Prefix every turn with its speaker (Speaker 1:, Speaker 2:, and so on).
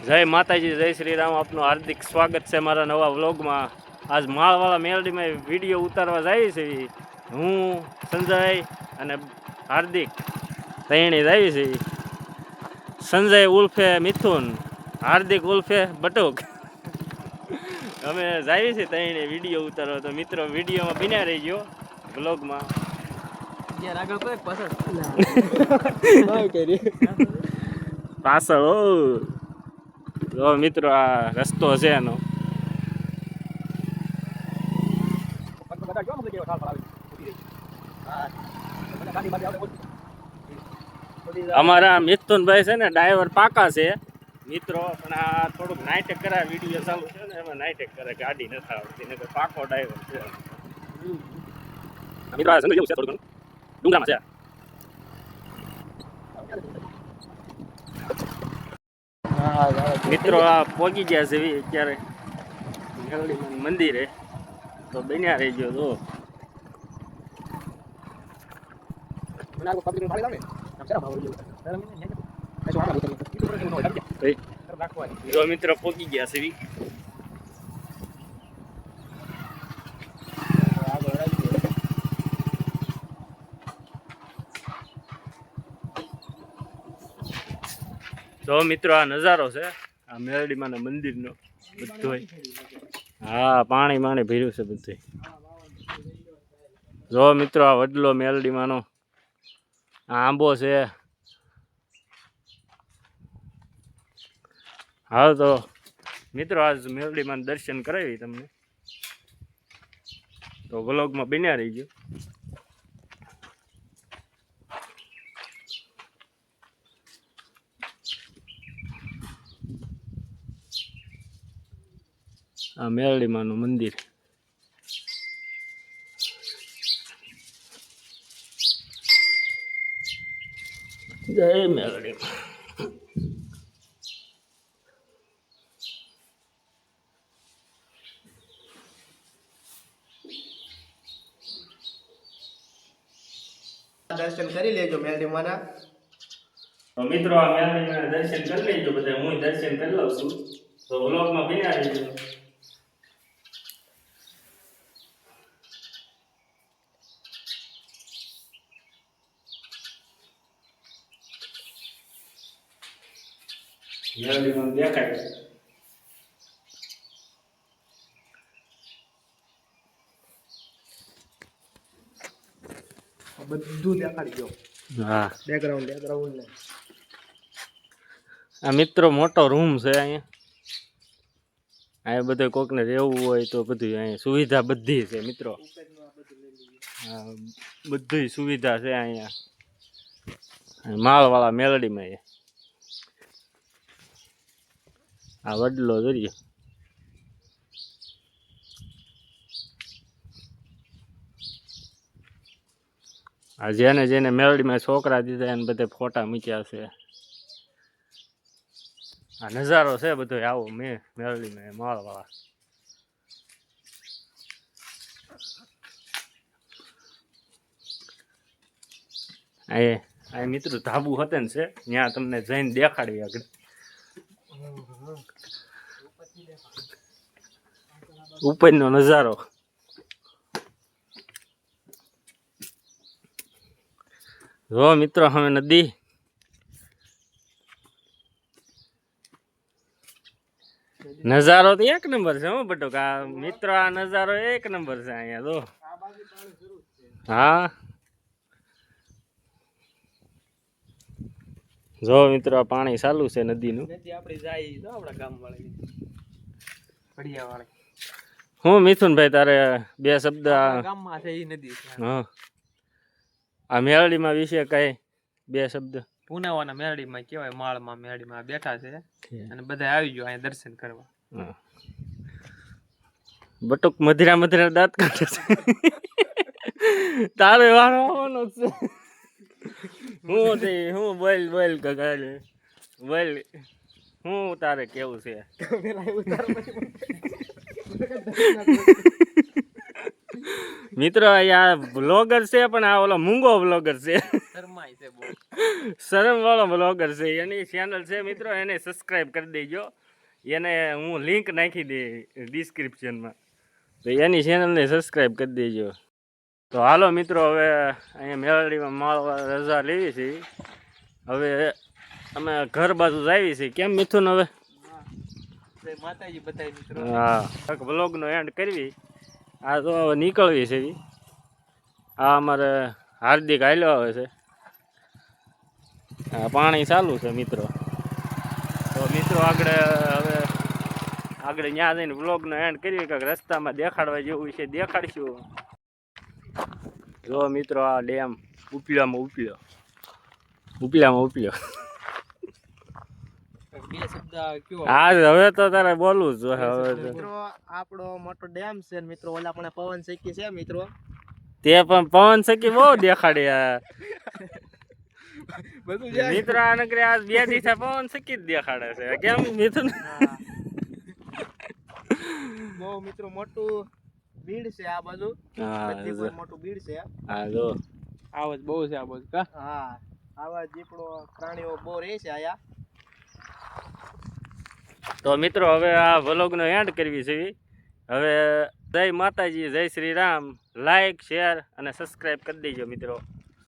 Speaker 1: જય માતાજી, જય શ્રી રામ. આપનું હાર્દિક સ્વાગત છે મારા નવા વ્લોગમાં. આજ માળવાળા મેલડીમાં વિડીયો ઉતારવા જાય છે. હું, સંજય અને હાર્દિક તૈણી જાય છે. સંજય ઉલ્ફે મિથુન, હાર્દિક ઉલ્ફે બટુક. અમે જાય છે તૈણી વિડીયો ઉતારવા. તો મિત્રો વિડીયોમાં બિના રહી ગયો વ્લોગમાં. પાછળ જો મિત્રો આ રસ્તો છે એનો. અમારા મિથુનભાઈ છે ને ડ્રાઈવર પાકા છે મિત્રો, પણ આ થોડુંક નાઇટેક કરે. વિડીયો ચાલુ છે ને એમાં નાઇટેક કરે, ગાડી નથી આવતી ને પાકો ડ્રાઈવર છે મિત્રો. આ જંગલ જેવું છે, થોડું ઘણું ડુંગરામાં છે. મિત્રો આ પહોંચી ગયા છે અત્યારે મંદિરે. તો બન્યા રહી ગયો તો જો મિત્રો પહોંચી ગયા છે. જો મિત્રો આ નજારો છે આ મેરડીમાં મંદિરનો બધું. હા, પાણી ભર્યું છે બધું. જો મિત્રો આ વડલો મેરડીમાંનો આંબો છે. હા તો મિત્રો આજ મેરડીમાં દર્શન કરાવી તમને. તો વ્લોગમાં બન્યા રહી ગયો. આ મેરડીમાંનું મંદિર. જય મેરડી.
Speaker 2: દર્શન કરી લેજો મેલડીમાંના.
Speaker 1: તો મિત્રો આ મેરડીમાં દર્શન કરી લેજો બધા. હું દર્શન કરી લઉં છું. તો વ્લોગમાં બન્યા રહેજો. મેરડીમાં દેખાય
Speaker 2: બધું દેખાડી દો.
Speaker 1: હા,
Speaker 2: બેકગ્રાઉન્ડ ને
Speaker 1: આ મિત્રો મોટો રૂમ છે અહીંયા. અહીંયા બધું કોકને રહેવું હોય તો બધું અહીંયા સુવિધા બધી છે મિત્રો. હા, બધી સુવિધા છે અહીંયા માળવાળા મેલડીમાં. આ વડલો જોઈએ. આ જેને જેને મેલડીમાં છોકરા દીધા એને બધે ફોટા મૂક્યા છે. આ નજારો છે બધો આવો મેરડીમાં માળવાળા. આ મિત્રો ધાબુ હતે ને છે ત્યાં તમને જઈને દેખાડી આગળ. ઉપરનો નજારો. જો મિત્રો હવે નદી. નજારો તો એક નંબર છે હો બટુક. આ મિત્રો આ નજારો એક નંબર છે અહીંયા તો. હા જો મિત્રો આ પાણી ચાલુ છે નદીનું. હું મિથુનભાઈ તારે બે શબ્દ હા આ મેરડીમાં વિશે કઈ બે શબ્દ.
Speaker 3: પુનાવાના મેરડીમાં કેવાય, માળમાં મેરડીમાં બેઠા છે અને બધા આવી ગયો અહીંયા દર્શન કરવા.
Speaker 1: બટુક મધરા દાંત કાઢે છે. તારે વારો આવવાનો છે. હું બોલ કગાલે બોલ. હું તારે કેવું છે? મિત્રો આ બ્લોગર છે પણ આ ઓલો મૂંગો બ્લોગર છે.
Speaker 3: શરમાય છે બહુ.
Speaker 1: શરમવાળો બ્લોગર છે. એની ચેનલ છે મિત્રો, એને સબસ્ક્રાઈબ કરી દેજો. એને હું લિંક નાખી દે ડિસ્ક્રિપ્શનમાં, તો એની ચેનલને સબસ્ક્રાઈબ કરી દેજો. તો હાલો મિત્રો, હવે અહીંયા મેળાડીમાં માળવા રજા લેવી છે. હવે અમે ઘર બાજુ જ આવી છીએ. કેમ મિથુન? હવે
Speaker 3: જય માતાજી બધાય મિત્રો.
Speaker 1: હા, વ્લોગનો એન્ડ કરવી. આ તો હવે નીકળવી છે. આ અમારે હાર્દિક હાલ્યો આવે છે. પાણી ચાલુ છે મિત્રો. તો મિત્રો આગળ ત્યાં જઈને વ્લોગનો એન્ડ કરવી. કંઈક રસ્તામાં દેખાડવા જેવું છે, દેખાડશું. જો મિત્રો, આ ડેમ ઉપલ્યો
Speaker 3: બે શબ્દ કયો?
Speaker 1: હા, હવે તો તારે બોલવું જ જોઈએ. હવે તો
Speaker 2: મિત્રો આપણો મોટો ડેમ છે ને મિત્રો, ઓલા પણ પવન શેકી છે મિત્રો.
Speaker 1: તે પણ પવન સકી બહુ દેખાડે
Speaker 3: બધું
Speaker 1: મિત્ર. આ નકરી આ 2 દિવસે પવન સકી જ દેખાડે છે. કેમ મિથુન?
Speaker 2: બહુ મિત્રો મોટું બીડ છે આ બાજુ. બધી બહુ મોટું બીડ છે.
Speaker 1: હા જો
Speaker 3: આવજ બહુ છે આ બધું કા.
Speaker 2: હા, આવા દીપડો પ્રાણીઓ બહુ રહે છે આયા.
Speaker 1: તો મિત્રો હવે આ વ્લોગનો એન્ડ કરવી છે. હવે જય માતાજી, જય શ્રી રામ. લાઈક, શેર અને સબસ્ક્રાઈબ કરી દેજો મિત્રો.